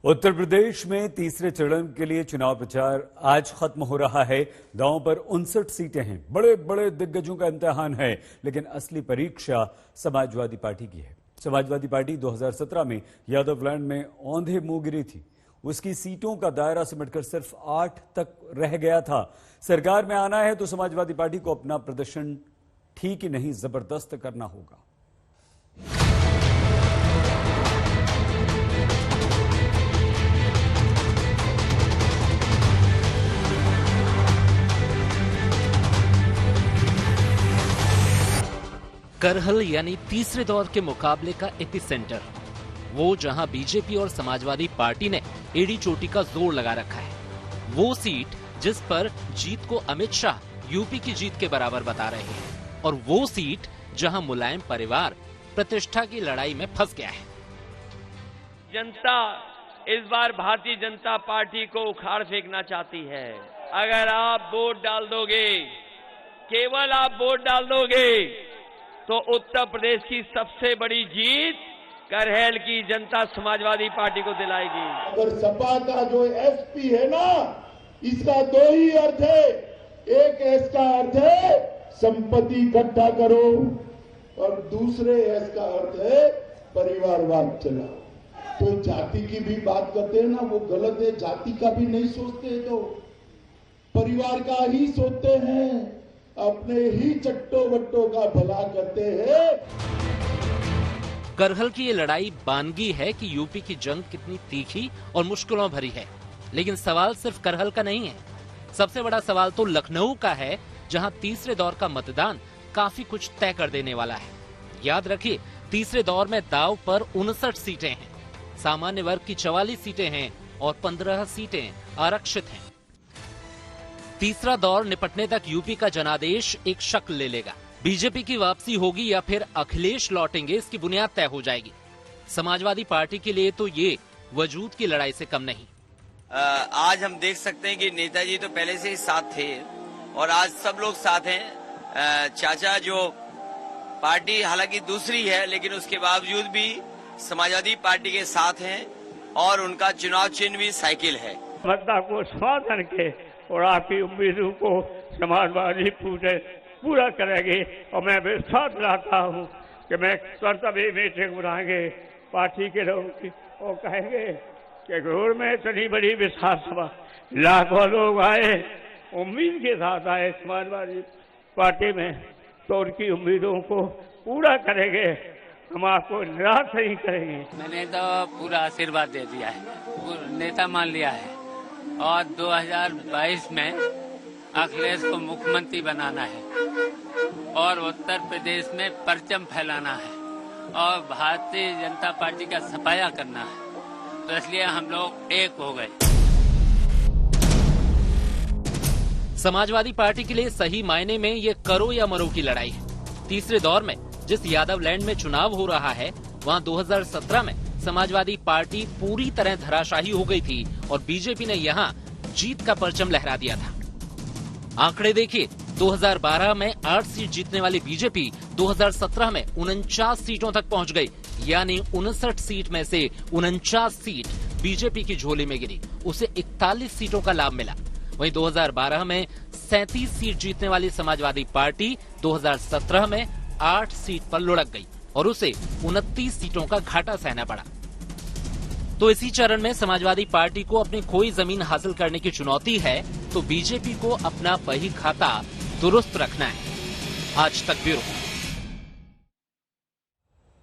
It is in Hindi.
उत्तर प्रदेश में तीसरे चरण के लिए चुनाव प्रचार आज खत्म हो रहा है। दांव पर 59 सीटें हैं। बड़े बड़े दिग्गजों का इम्तिहान है, लेकिन असली परीक्षा समाजवादी पार्टी की है। समाजवादी पार्टी 2017 में यादवलैंड में औंधे मुंह गिरी थी। उसकी सीटों का दायरा सिमटकर सिर्फ 8 तक रह गया था। सरकार में आना है तो समाजवादी पार्टी को अपना प्रदर्शन ठीक ही नहीं, जबरदस्त करना होगा। करहल यानी तीसरे दौर के मुकाबले का एपिसेंटर, वो जहां बीजेपी और समाजवादी पार्टी ने एड़ी चोटी का जोर लगा रखा है। वो सीट जिस पर जीत को अमित शाह यूपी की जीत के बराबर बता रहे हैं, और वो सीट जहां मुलायम परिवार प्रतिष्ठा की लड़ाई में फंस गया है। जनता इस बार भारतीय जनता पार्टी को उखाड़ फेंकना चाहती है। अगर आप वोट डाल दोगे, केवल आप वोट डाल दोगे, तो उत्तर प्रदेश की सबसे बड़ी जीत करहल की जनता समाजवादी पार्टी को दिलाएगी। अगर सपा का जो एसपी है ना, इसका दो ही अर्थ है। एक एस का अर्थ है संपत्ति इकट्ठा करो, और दूसरे एस का अर्थ है परिवारवाद चलाओ। तो जाति की भी बात करते हैं ना, वो गलत है। जाति का भी नहीं सोचते, तो परिवार का ही सोचते हैं, अपने ही चट्टो बट्टों का भला करते हैं। करहल की ये लड़ाई बानगी है कि यूपी की जंग कितनी तीखी और मुश्किलों भरी है। लेकिन सवाल सिर्फ करहल का नहीं है। सबसे बड़ा सवाल तो लखनऊ का है, जहां तीसरे दौर का मतदान काफी कुछ तय कर देने वाला है। याद रखिए, तीसरे दौर में दांव पर 59 सीटें हैं। सामान्य वर्ग की 44 सीटें हैं और 15 सीटें आरक्षित हैं। तीसरा दौर निपटने तक यूपी का जनादेश एक शक्ल ले लेगा। बीजेपी की वापसी होगी या फिर अखिलेश लौटेंगे, इसकी बुनियाद तय हो जाएगी। समाजवादी पार्टी के लिए तो ये वजूद की लड़ाई से कम नहीं। आज हम देख सकते हैं कि नेताजी तो पहले से ही साथ थे और आज सब लोग साथ हैं। चाचा जो पार्टी हालांकि दूसरी है, लेकिन उसके बावजूद भी समाजवादी पार्टी के साथ हैं और उनका चुनाव चिन्ह भी साइकिल है। मतदाता को समर्थन के और आपकी उम्मीदों को समाजवादी पूरा करेंगे, और मैं विश्वास रखता हूँ कि मैं कर्तव्य मीटिंग बुलाएंगे पार्टी के लोग की, और कहेंगे कि घोर में इतनी बड़ी विशाल सभा, लाखों लोग आए, उम्मीद के साथ आए समाजवादी पार्टी में, तो उनकी उम्मीदों को पूरा करेंगे। हम आपको निराश नहीं करेंगे। मैंने तो पूरा आशीर्वाद दे दिया है, नेता मान लिया है, और 2022 में अखिलेश को मुख्यमंत्री बनाना है और उत्तर प्रदेश में परचम फैलाना है और भारतीय जनता पार्टी का सफाया करना है। तो इसलिए हम लोग एक हो गए। समाजवादी पार्टी के लिए सही मायने में ये करो या मरो की लड़ाई है। तीसरे दौर में जिस यादवलैंड में चुनाव हो रहा है, वहाँ 2017 में समाजवादी पार्टी पूरी तरह धराशायी हो गई थी और बीजेपी ने यहाँ जीत का परचम लहरा दिया था। आंकड़े देखिए, 2012 में 8 सीट जीतने वाली बीजेपी 2017 में 49 सीटों तक पहुंच गई, यानी 59 सीट में से 49 सीट बीजेपी की झोली में गिरी। उसे 41 सीटों का लाभ मिला। वहीं 2012 में 37 सीट जीतने वाली समाजवादी पार्टी 2017 में 8 सीट पर लुढ़क गई और उसे 29 सीटों का घाटा सहना पड़ा। तो इसी चरण में समाजवादी पार्टी को अपनी खोई जमीन हासिल करने की चुनौती है, तो बीजेपी को अपना बही खाता दुरुस्त रखना है। आज तक ब्यूरो।